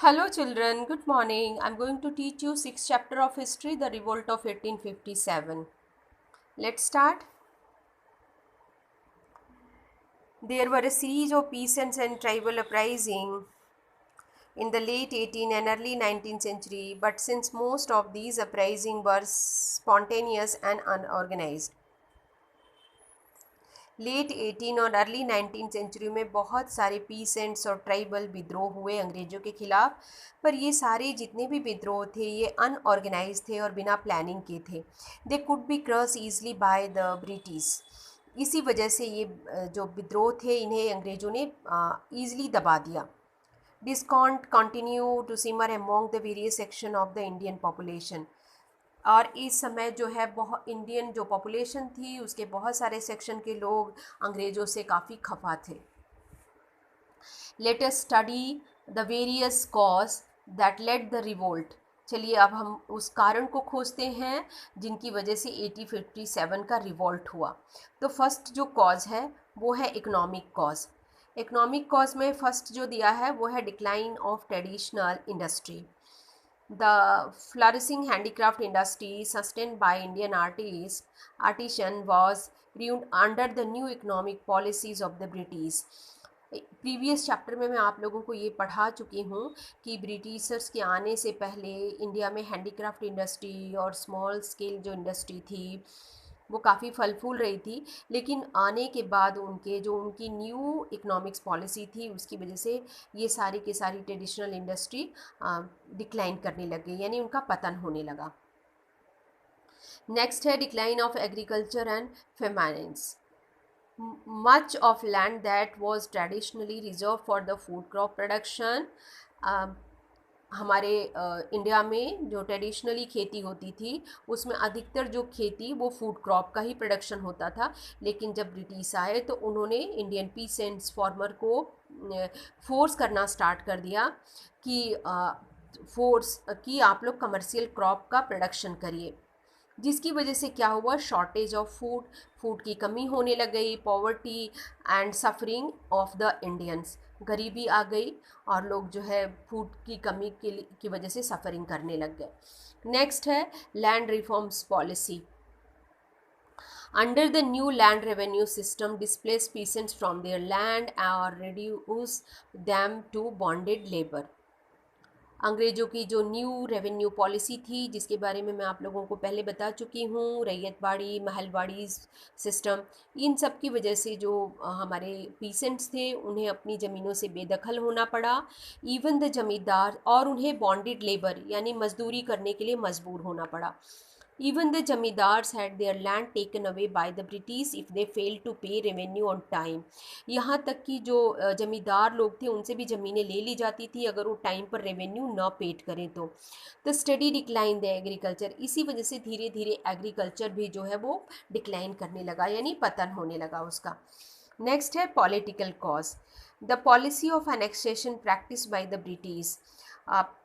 Hello children, good morning. I'm going to teach you 6th chapter of history, the revolt of 1857. Let's start. There were a series of peasants and tribal uprising in the late 18th and early 19th century, but since most of these uprisings were spontaneous and unorganized, late 18 और early 19 century में बहुत सारे peasants और tribal विद्रोह हुए अंग्रेज़ों के ख़िलाफ़। पर ये सारे जितने भी विद्रोह थे ये अनऑर्गेनाइज थे और बिना प्लानिंग के थे। They could be cross easily bye the British. इसी वजह से ये जो विद्रोह थे इन्हें अंग्रेज़ों ने ईज़िली दबा दिया। Discontent continue to simmer among the various section of the Indian population. और इस समय जो है बहुत इंडियन जो पॉपुलेशन थी उसके बहुत सारे सेक्शन के लोग अंग्रेज़ों से काफ़ी खफा थे। Let us study the various cause that led the revolt. चलिए अब हम उस कारण को खोजते हैं जिनकी वजह से 1857 का रिवोल्ट हुआ। तो फर्स्ट जो कॉज है वो है इकोनॉमिक कॉज। इकोनॉमिक कॉज में फर्स्ट जो दिया है वो है decline of traditional industry. The flourishing handicraft industry sustained by Indian artisan was ruined under the new economic policies of the British. Previous chapter में मैं आप लोगों को ये पढ़ा चुकी हूँ कि ब्रिटिशर्स के आने से पहले इंडिया में हैंडीक्राफ्ट इंडस्ट्री और स्मॉल स्केल जो इंडस्ट्री थी वो काफ़ी फल फूल रही थी, लेकिन आने के बाद उनकी न्यू इकोनॉमिक्स पॉलिसी थी उसकी वजह से ये सारी की सारी ट्रेडिशनल इंडस्ट्री डिक्लाइन करने लग गई, यानी उनका पतन होने लगा। नेक्स्ट है decline of agriculture and famines. Much of land that was traditionally reserve for the food crop production. हमारे इंडिया में जो ट्रेडिशनली खेती होती थी उसमें अधिकतर जो खेती वो फूड क्रॉप का ही प्रोडक्शन होता था, लेकिन जब ब्रिटिश आए तो उन्होंने इंडियन पीसेंट्स फार्मर को फोर्स करना स्टार्ट कर दिया कि आप लोग कमर्शियल क्रॉप का प्रोडक्शन करिए, जिसकी वजह से क्या हुआ, शॉर्टेज ऑफ फूड की कमी होने लग गई, poverty and suffering of the Indians, गरीबी आ गई और लोग जो है फूड की कमी की वजह से सफ़रिंग करने लग गए। नेक्स्ट है land reforms policy. Under the new land revenue system displace peasants from their land और reduce them to bonded labour. अंग्रेज़ों की जो न्यू रेवेन्यू पॉलिसी थी जिसके बारे में मैं आप लोगों को पहले बता चुकी हूँ, रैयतबाड़ी महलबाड़ी सिस्टम, इन सब की वजह से जो हमारे पीसेंट्स थे उन्हें अपनी ज़मीनों से बेदखल होना पड़ा, इवन द जमींदार, और उन्हें बॉन्डेड लेबर यानी मजदूरी करने के लिए मजबूर होना पड़ा। Even the zamindars had their land taken away by the British if they failed to pay revenue on time. यहाँ तक कि जो ज़मींदार लोग थे उनसे भी ज़मीनें ले ली जाती थी अगर वो टाइम पर रेवेन्यू न पेड करें तो। The study decline the agriculture, इसी वजह से धीरे धीरे एग्रीकल्चर भी जो है वो डिक्लाइन करने लगा, यानी पतन होने लगा उसका। नेक्स्ट है political cause. The policy of annexation practice by the British.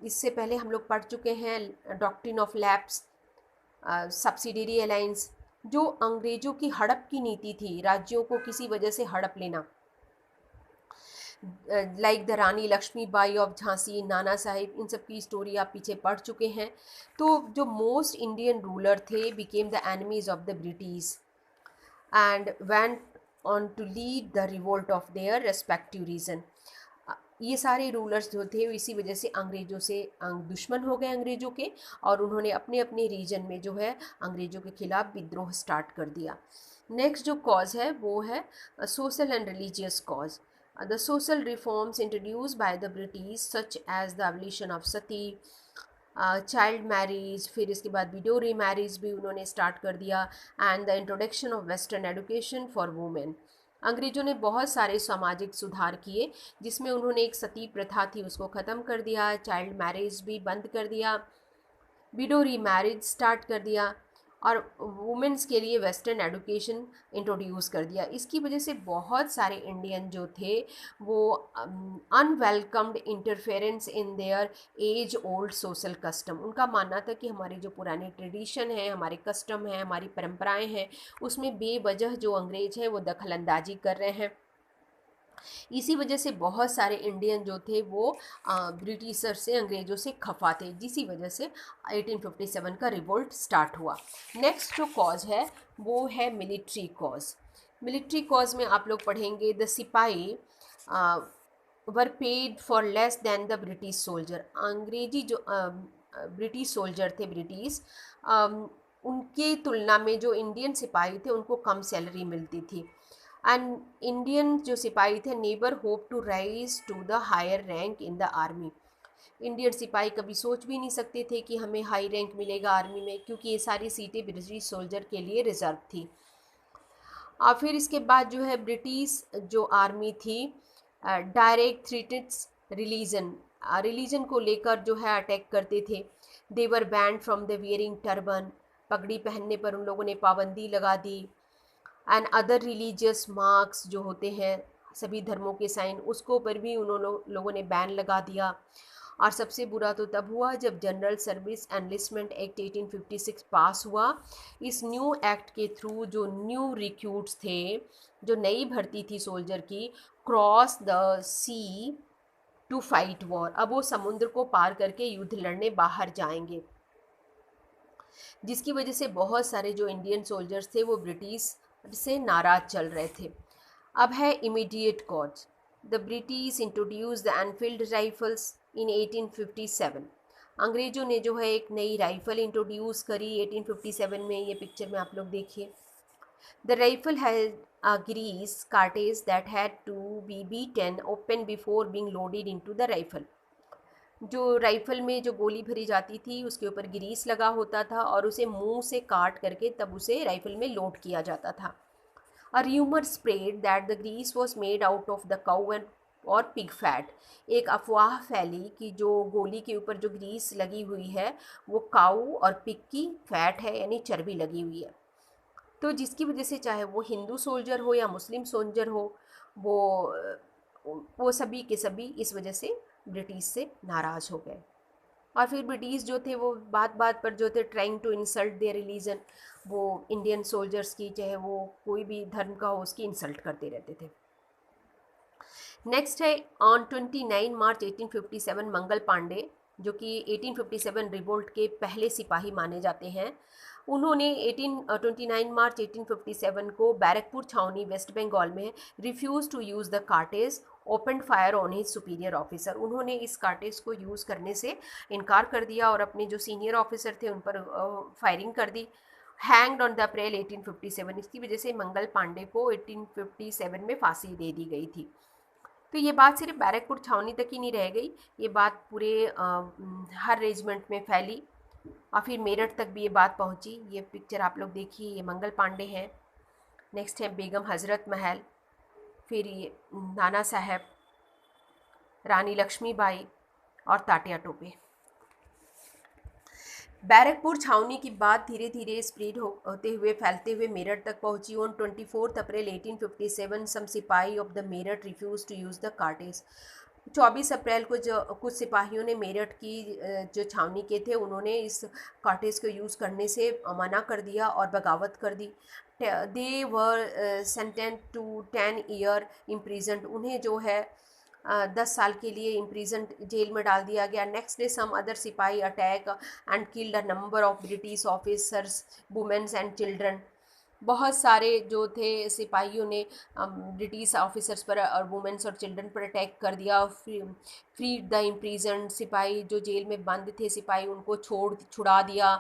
इससे पहले हम लोग पढ़ चुके हैं doctrine of lapse, subsidiary alliance, जो अंग्रेज़ों की हड़प की नीति थी, राज्यों को किसी वजह से हड़प लेना, like the Rani Lakshmibai of Jhansi, Nana Sahib, इन सब की स्टोरी आप पीछे पढ़ चुके हैं। तो जो मोस्ट इंडियन रूलर थे became the enemies of the British and went on to lead the revolt of their respective region. ये सारे रूलर्स जो थे इसी वजह से अंग्रेज़ों से दुश्मन हो गए अंग्रेज़ों के, और उन्होंने अपने अपने रीजन में जो है अंग्रेज़ों के खिलाफ विद्रोह स्टार्ट कर दिया। नेक्स्ट जो कॉज है वो है social and religious cause. The social reforms introduce by the British such as the abolition of sati, child marriage, फिर इसके बाद विडो रीमैरिज भी उन्होंने स्टार्ट कर दिया, and the introduction of western education for women. अंग्रेज़ों ने बहुत सारे सामाजिक सुधार किए जिसमें उन्होंने एक सती प्रथा थी उसको ख़त्म कर दिया, चाइल्ड मैरिज भी बंद कर दिया, विडो रीमैरिज स्टार्ट कर दिया और वुमेन्स के लिए वेस्टर्न एजुकेशन इंट्रोड्यूस कर दिया। इसकी वजह से बहुत सारे इंडियन जो थे वो unwelcomed interference in their age old social custom, उनका मानना था कि हमारे जो पुराने ट्रेडिशन है, हमारे कस्टम हैं, हमारी परंपराएं हैं, उसमें बेवजह जो अंग्रेज़ हैं वो दखल अंदाजी कर रहे हैं। इसी वजह से बहुत सारे इंडियन जो थे वो ब्रिटिशर से, अंग्रेज़ों से खफा थे, जिसी वजह से 1857 का रिवोल्ट स्टार्ट हुआ। नेक्स्ट जो कॉज है वो है मिलिट्री कॉज। मिलिट्री कॉज में आप लोग पढ़ेंगे द सिपाही वर paid for less than the British soldier. अंग्रेजी जो ब्रिटिश सोल्जर थे, ब्रिटिश, उनके तुलना में जो इंडियन सिपाही थे उनको कम सैलरी मिलती थी। एंड इंडियन जो सिपाही थे never hope to rise to the higher rank in the army. Indian सिपाही कभी सोच भी नहीं सकते थे कि हमें हाई रैंक मिलेगा आर्मी में, क्योंकि ये सारी सीटें ब्रिटिश सोल्जर के लिए रिजर्व थी। और फिर इसके बाद जो है ब्रिटिश जो आर्मी थी डायरेक्ट थ्रेटेड्स रिलीजन, रिलीजन को लेकर जो है अटैक करते थे। They were banned from the wearing turban, पगड़ी पहनने पर उन लोगों ने पाबंदी लगा दी। एंड अदर रिलीजियस मार्क्स जो होते हैं सभी धर्मों के साइन, उसको पर भी उन्होंने लोगों ने बैन लगा दिया। और सबसे बुरा तो तब हुआ जब general service enlistment act 1856 pass हुआ। इस न्यू एक्ट के थ्रू जो न्यू रिक्रूट्स थे, जो नई भर्ती थी सोल्जर की, cross the sea to fight war, अब वो समुद्र को पार करके युद्ध लड़ने बाहर जाएंगे, जिसकी वजह से बहुत सारे जो इंडियन सोल्जर्स थे वो ब्रिटिश से नाराज चल रहे थे। अब है immediate cause. The British introduce the Enfield rifles in 1857। अंग्रेज़ों ने जो है एक नई राइफ़ल इंट्रोड्यूस करी 1857 में। ये पिक्चर में आप लोग देखिए। The rifle had a grease cartridge that had to be beaten open before being loaded into the rifle। जो राइफ़ल में जो गोली भरी जाती थी उसके ऊपर ग्रीस लगा होता था और उसे मुंह से काट करके तब उसे राइफ़ल में लोड किया जाता था। A rumor spread that the grease was made out of the cow and और पिग फैट। एक अफवाह फैली कि जो गोली के ऊपर जो ग्रीस लगी हुई है वो काऊ और पिग की फैट है, यानी चर्बी लगी हुई है। तो जिसकी वजह से चाहे वो हिंदू सोल्जर हो या मुस्लिम सोल्जर हो, वो सभी के सभी इस वजह से ब्रिटिश से नाराज़ हो गए। और फिर ब्रिटिश जो थे वो बात बात पर जो थे trying to insult their religion, वो इंडियन सोल्जर्स की, चाहे वो कोई भी धर्म का हो, उसकी इंसल्ट करते रहते थे। नेक्स्ट है ऑन 29 मार्च 1857 मंगल पांडे, जो कि 1857 रिवोल्ट के पहले सिपाही माने जाते हैं। उन्होंने 29 मार्च 1857 को बैरकपुर छावनी वेस्ट बंगाल में refuse to use the cartridge, open fire on his superior officer. उन्होंने इस कार्टेज को यूज़ करने से इनकार कर दिया और अपने जो सीनियर ऑफिसर थे उन पर फायरिंग कर दी। Hanged on the April 1857। इसकी वजह से मंगल पांडे को 1857 में फांसी दे दी गई थी। तो ये बात सिर्फ बैरकपुर छावनी तक ही नहीं रह गई, ये बात पूरे हर रेजिमेंट में फैली और फिर मेरठ तक भी ये बात पहुंची। ये पिक्चर आप लोग देखिए, ये मंगल पांडे हैं। नेक्स्ट है बेगम हज़रत महल, फिर ये नाना साहब, रानी लक्ष्मीबाई और तात्या टोपे। बैरकपुर छावनी की बात धीरे धीरे स्प्रेड होते हुए फैलते हुए मेरठ तक पहुंची। On 24 April 1857 some sipahi of the Meerut refuse to use the cartridge. 24 अप्रैल को जो कुछ सिपाहियों ने मेरठ की जो छावनी के थे उन्होंने इस कार्टेज को यूज़ करने से मना कर दिया और बगावत कर दी। दे वर सेंटेंस टू 10 ईयर इम्प्रिजन्ड। उन्हें जो है 10 साल के लिए इम्प्रिजन जेल में डाल दिया गया। Next day some other sipahi attack and killed a number of British officers, womens and children. बहुत सारे जो थे सिपाहियों ने ब्रिटिश ऑफिसर्स पर और वुमेन्स और चिल्ड्रन पर अटैक कर दिया। फ्री द इम्प्रिजन, सिपाही जो जेल में बंद थे सिपाही उनको छुड़ा दिया।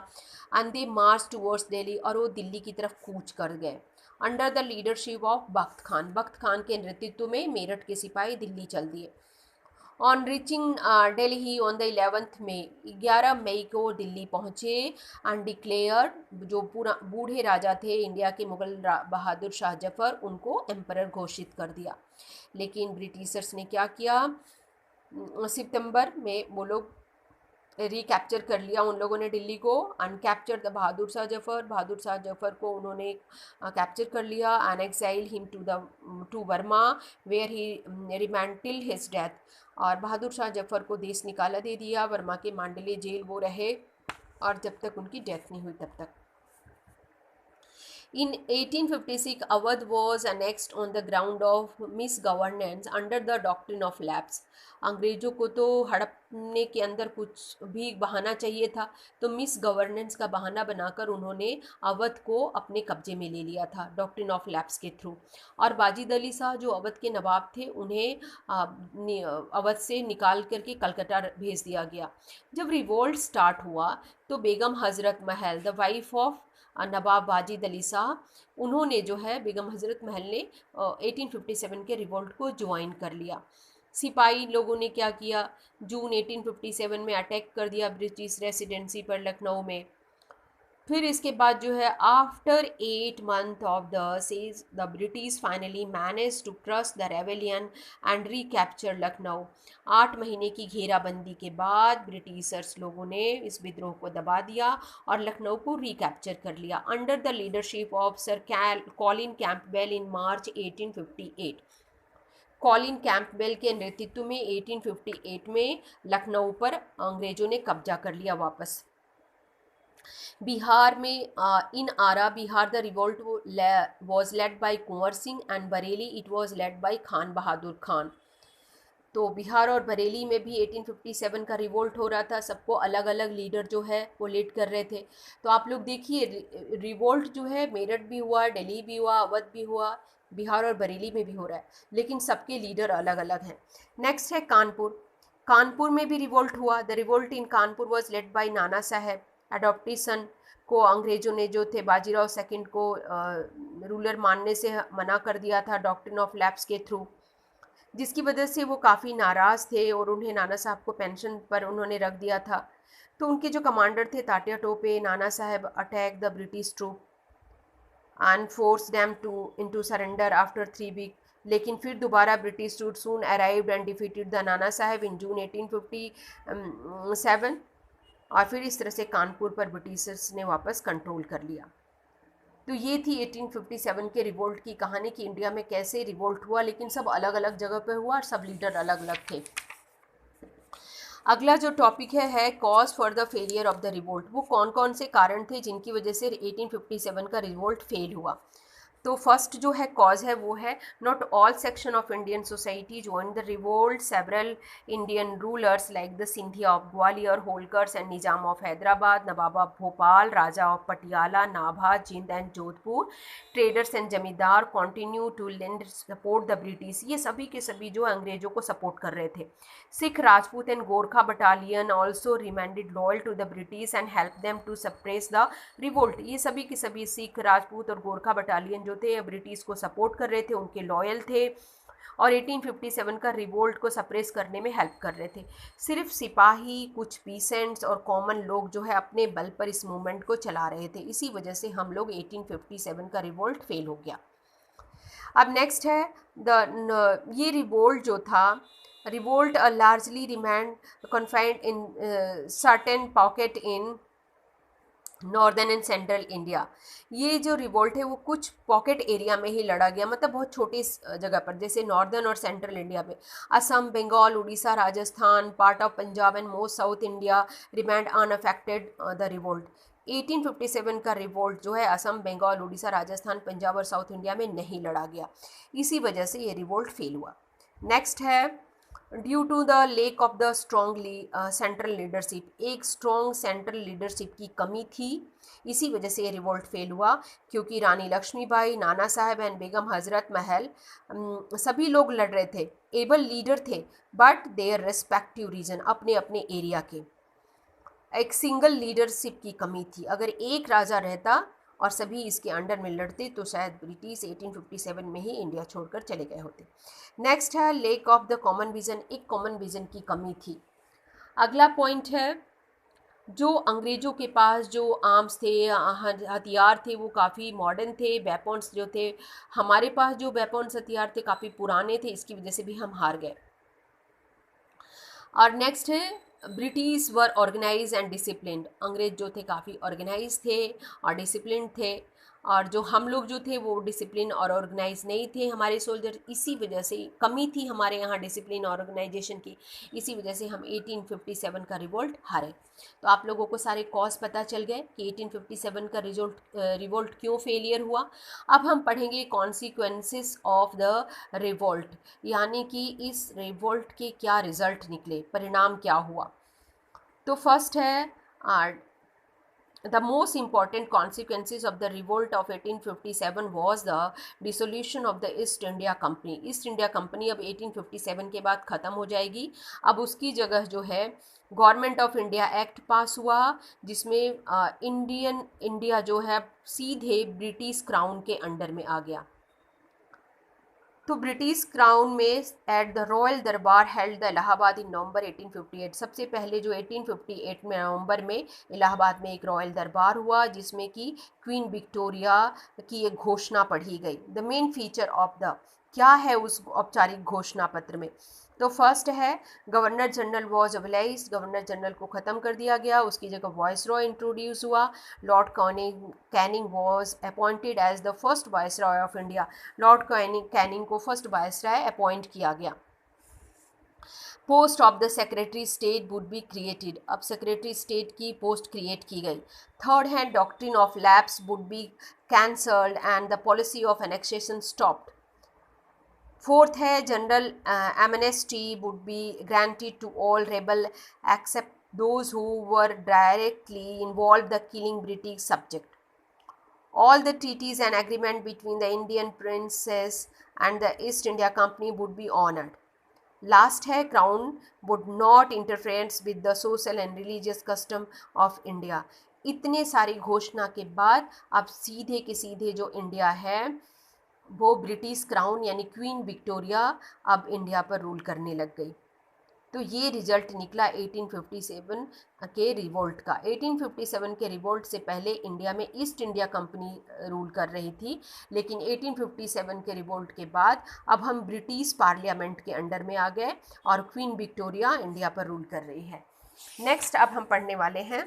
And they March towards Delhi, और वो दिल्ली की तरफ कूच कर गए अंडर द लीडरशिप ऑफ बख्त खान। बख्त खान के नेतृत्व में मेरठ के सिपाही दिल्ली चल दिए। On reaching Delhi on the 11th मई, 11 मई को दिल्ली पहुँचे एंड डिक्लेयर, जो पूरा बूढ़े राजा थे इंडिया के मुगल बहादुर शाह जफर, उनको एम्परर घोषित कर दिया। लेकिन ब्रिटिशर्स ने क्या किया, सितंबर में वो लोग रिकैप्चर कर लिया उन लोगों ने दिल्ली को। अनकैप्चर द बहादुर शाह जफर, बहादुर शाह जफर को उन्होंने कैप्चर कर लिया। And exile him to Burma where he remained till his death. और बहादुर शाह जफर को देश निकाला दे दिया, वर्मा के मांडले जेल वो रहे और जब तक उनकी डेथ नहीं हुई तब तक। In 1856, Awadh was annexed on the ground of misgovernance under the doctrine of lapse. अंग्रेज़ों को तो हड़पने के अंदर कुछ भी बहाना चाहिए था, तो मिस गवर्नेंस का बहाना बनाकर उन्होंने अवध को अपने कब्जे में ले लिया था डॉक्ट्रिन ऑफ लैप्स के थ्रू। और बाजिद अली शाह जो अवध के नवाब थे, उन्हें अवध से निकाल करके कलकत्ता भेज दिया गया। जब रिवोल्ट स्टार्ट हुआ तो बेगम हज़रत महल, द वाइफ ऑफ नवाब वाजिद अली शाह, उन्होंने जो है बेगम हज़रत महल ने 1857 के रिवोल्ट को ज्वाइन कर लिया। सिपाही लोगों ने क्या किया, जून 1857 में अटैक कर दिया ब्रिटिश रेसिडेंसी पर लखनऊ में। फिर इसके बाद जो है after 8 months of the siege the British finally manage to crush the rebellion and recapture Lucknow. 8 महीने की घेराबंदी के बाद ब्रिटिशर्स लोगों ने इस विद्रोह को दबा दिया और लखनऊ को रिकैप्चर कर लिया under the leadership of sir Colin Campbell in March 1858। Colin Campbell के नेतृत्व में 1858 में लखनऊ पर अंग्रेज़ों ने कब्जा कर लिया वापस। बिहार में in Arrah Bihar the revolt was led by Kunwar Singh and Bareilly it was led by Khan Bahadur Khan. तो बिहार और बरेली में भी 1857 का रिवोल्ट हो रहा था, सबको अलग अलग लीडर जो है वो लीड कर रहे थे। तो आप लोग देखिए रिवोल्ट जो है मेरठ भी हुआ, दिल्ली भी हुआ, अवध भी हुआ, बिहार और बरेली में भी हो रहा है, लेकिन सबके लीडर अलग अलग हैं। नेक्स्ट है कानपुर। कानपुर में भी रिवोल्ट हुआ। The revolt in Kanpur was led bye Nana Saheb. Adaptation को अंग्रेज़ों ने जो थे बाजीराव सेकंड को रूलर मानने से मना कर दिया था डॉक्ट्रिन ऑफ लैप्स के थ्रू, जिसकी वजह से वो काफ़ी नाराज़ थे और उन्हें नाना साहब को पेंशन पर उन्होंने रख दिया था। तो उनके जो कमांडर थे Tatya Tope, Nana Sahab attack the British troop and force them into surrender after 3 week. लेकिन फिर दोबारा British troop soon arrived and defeated the Nana Sahab इन जून 1857 और फिर इस तरह से कानपुर पर ब्रिटिशर्स ने वापस कंट्रोल कर लिया। तो ये थी 1857 के रिवोल्ट की कहानी कि इंडिया में कैसे रिवोल्ट हुआ, लेकिन सब अलग अलग जगह पे हुआ और सब लीडर अलग अलग थे। अगला जो टॉपिक है cause for the failure of the revolt. वो कौन कौन से कारण थे जिनकी वजह से 1857 का रिवोल्ट फेल हुआ। तो फर्स्ट जो है कॉज है वो है not all section of Indian society join the revolt. Several Indian rulers like the Scindia of Gwalior, Holkars and Nizam of Hyderabad, Nawab of Bhopal, Raja of Patiala, Nabha, Jind and Jodhpur, traders and zamindar continue to lend support the British. ये सभी के सभी जो अंग्रेजों को सपोर्ट कर रहे थे। Sikh, Rajput and Gorkha battalion also remained loyal to the British and help them to suppress the revolt. ये सभी के सभी सिख, राजपूत और गोरखा बटालियन जो थे ब्रिटिश को सपोर्ट कर रहे थे, उनके लॉयल थे और 1857 का रिवोल्ट को सप्रेस करने में हेल्प कर रहे थे। सिर्फ सिपाही, कुछ पीसेंट्स और कॉमन लोग जो है अपने बल पर इस मूवमेंट को चला रहे थे। इसी वजह से हम लोग 1857 का रिवोल्ट फेल हो गया। अब नेक्स्ट है ये रिवोल्ट जो था, revolt largely remained confined in certain pocket in northern and central India. ये जो रिवोल्ट है वो कुछ पॉकेट एरिया में ही लड़ा गया, मतलब बहुत छोटी जगह पर, जैसे नॉर्दर्न और सेंट्रल इंडिया में Assam, Bengal, Orissa, Rajasthan, part of Punjab and most south India remained unaffected the revolt. 1857 का रिवोल्ट जो है असम, बंगाल, उड़ीसा, राजस्थान, पंजाब और साउथ इंडिया में नहीं लड़ा गया, इसी वजह से ये रिवोल्ट फेल हुआ। नेक्स्ट है due to the lack of the strong central leadership. एक स्ट्रॉन्ग सेंट्रल लीडरशिप की कमी थी, इसी वजह से ये रिवोल्ट फेल हुआ, क्योंकि रानी लक्ष्मीबाई, नाना साहब एंड बेगम हज़रत महल सभी लोग लड़ रहे थे, एबल लीडर थे, बट देयर रेस्पेक्टिव रीजन, अपने अपने एरिया के। एक सिंगल लीडरशिप की कमी थी। अगर एक राजा रहता और सभी इसके अंडर में लड़ते तो शायद ब्रिटिश 1857 में ही इंडिया छोड़कर चले गए होते। नेक्स्ट है lake of the common vision. एक कॉमन विजन की कमी थी। अगला पॉइंट है जो अंग्रेज़ों के पास जो आर्म्स थे, हथियार थे, वो काफ़ी मॉडर्न थे। वेपन्स जो थे, हमारे पास जो वेपन्स हथियार थे काफ़ी पुराने थे, इसकी वजह से भी हम हार गए। और नेक्स्ट है British were organise and discipline. अंग्रेज जो थे काफ़ी ऑर्गेनाइज थे और डिसिप्लिन थे। और जो हम लोग जो थे वो डिसिप्लिन और ऑर्गेनाइज नहीं थे, हमारे सोल्जर, इसी वजह से कमी थी हमारे यहाँ डिसिप्लिन और ऑर्गेनाइजेशन की, इसी वजह से हम 1857 का रिवोल्ट हारे। तो आप लोगों को सारे कॉज पता चल गए कि 1857 का रिवोल्ट क्यों फेलियर हुआ। अब हम पढ़ेंगे कॉन्सिक्वेंसेस ऑफ द रिवोल्ट, यानी कि इस रिवोल्ट के क्या रिजल्ट निकले, परिणाम क्या हुआ। तो फर्स्ट है the most important consequences of the revolt of 1857 was the dissolution of the East India Company. East India company अब 1857 के बाद ख़त्म हो जाएगी। अब उसकी जगह जो है गवर्नमेंट ऑफ इंडिया एक्ट पास हुआ, जिसमें इंडिया जो है सीधे ब्रिटिश क्राउन के अंडर में आ गया। तो ब्रिटिश क्राउन में एट द रॉयल दरबार हेल्ड द इलाहाबाद इन नवंबर 1858। सबसे पहले जो 1858 में नवंबर में इलाहाबाद में एक रॉयल दरबार हुआ, जिसमें कि क्वीन विक्टोरिया की एक घोषणा पढ़ी गई। The main feature of the, क्या है उस औपचारिक घोषणा पत्र में। तो फर्स्ट है governor general was abolished, governor general को ख़त्म कर दिया गया, उसकी जगह वॉइस रॉय इंट्रोड्यूस हुआ। Lord Canning was appointed as the first viceroy of India, Lord Canning को फर्स्ट वाइस रॉय अपॉइंट किया गया। Post of the secretary state would be created, अब सेक्रेटरी स्टेट की पोस्ट क्रिएट की गई। Third है doctrine of lapse would be cancelled and the policy of annexation stopped. Fourth है general amnesty would be granted to all rebel except those who were directly involve the killing British subject. All the treaties and agreement between the Indian princes and the East India Company would be honored. Last है Crown would not interference with the social and religious custom of India. इतने सारी घोषणा के बाद अब सीधे के सीधे जो इंडिया है वो ब्रिटिश क्राउन यानी क्वीन विक्टोरिया अब इंडिया पर रूल करने लग गई। तो ये रिजल्ट निकला 1857 के रिवोल्ट का। 1857 के रिवोल्ट से पहले इंडिया में ईस्ट इंडिया कंपनी रूल कर रही थी, लेकिन 1857 के रिवोल्ट के बाद अब हम ब्रिटिश पार्लियामेंट के अंडर में आ गए और क्वीन विक्टोरिया इंडिया पर रूल कर रही है। नेक्स्ट अब हम पढ़ने वाले हैं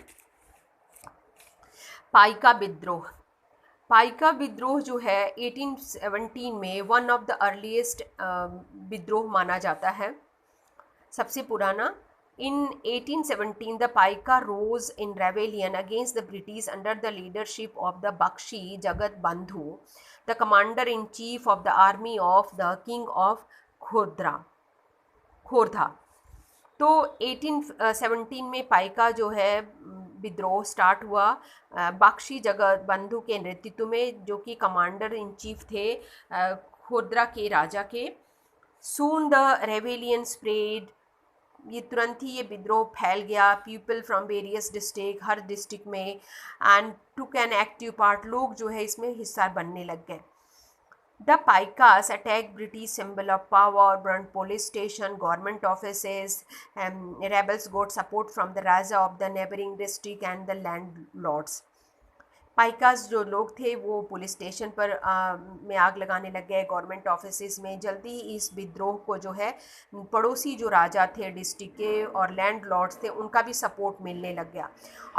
पाइका विद्रोह। पाइका विद्रोह जो है 1817 में वन ऑफ द अर्लीस्ट विद्रोह माना जाता है, सबसे पुराना। In 1817 the Paika rose in rebellion against the British under the leadership of the Bakshi Jagat Bandhu, the commander in chief of the army of the king of Khordha. तो 1817 में पाइका जो है विद्रोह स्टार्ट हुआ बख्शी जगत बंधु के नेतृत्व में, जो कि कमांडर इन चीफ थे खोरधा के राजा के। सून द रेबेलियन स्प्रेड, ये तुरंत ही ये विद्रोह फैल गया। पीपल फ्रॉम वेरियस डिस्ट्रिक्ट, हर डिस्ट्रिक्ट में, and took an active part, लोग जो है इसमें हिस्सा बनने लग गए। The Paikas attack British symbol of power, burn police station, government offices, rebels got support from the raja of the neighbouring district and the landlords. Paikas जो लोग थे वो पुलिस स्टेशन पर में आग लगाने लग गए, गवर्नमेंट ऑफिसेस में। जल्दी ही इस विद्रोह को जो है पड़ोसी जो राजा थे डिस्ट्रिक्ट के और लैंड लॉर्ड्स थे उनका भी सपोर्ट मिलने लग गया।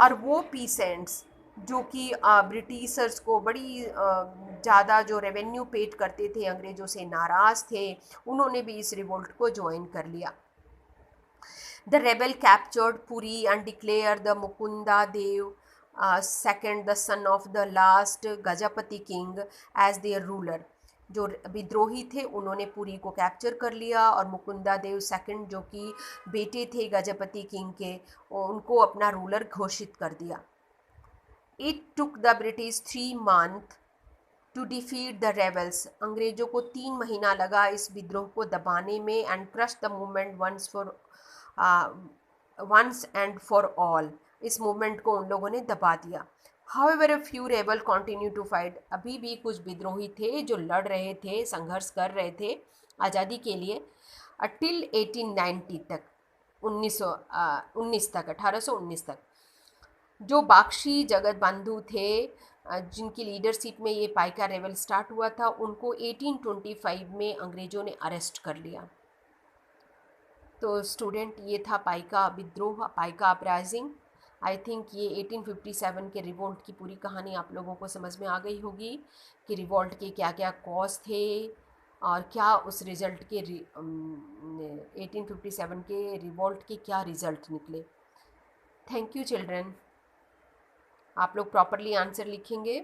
और वो पीसेंट्स जो कि ब्रिटिशर्स को बड़ी ज़्यादा जो रेवेन्यू पेड करते थे, अंग्रेज़ों से नाराज़ थे, उन्होंने भी इस रिवोल्ट को ज्वाइन कर लिया। The rebel captured Puri and declare the Mukunda Deva second the son of the last Gajapati king as their ruler. जो विद्रोही थे उन्होंने पुरी को कैप्चर कर लिया और मुकुंदा देव सेकंड जो कि बेटे थे गजपति किंग के, उनको अपना रूलर घोषित कर दिया। It took the British 3 months to defeat the rebels, अंग्रेज़ों को 3 महीना लगा इस विद्रोह को दबाने में। And crush the movement once and for all, इस मूवमेंट को उन लोगों ने दबा दिया। However a few rebel continue to fight, अभी भी कुछ विद्रोही थे जो लड़ रहे थे, संघर्ष कर रहे थे आज़ादी के लिए। टिल 1890 तक, 1819 तक, 1819 तक जो बख्शी जगत बंधु थे जिनकी लीडरशिप में ये पाइका रेबल स्टार्ट हुआ था, उनको 1825 में अंग्रेज़ों ने अरेस्ट कर लिया। तो स्टूडेंट ये था पाइका विद्रोह, पाइका अपराइजिंग। आई थिंक ये 1857 के रिवोल्ट की पूरी कहानी आप लोगों को समझ में आ गई होगी कि रिवोल्ट के क्या क्या कॉज थे और क्या उस रिज़ल्ट के 1857 के रिवोल्ट के क्या रिज़ल्ट निकले। Thank you children. आप लोग प्रॉपरली आंसर लिखेंगे।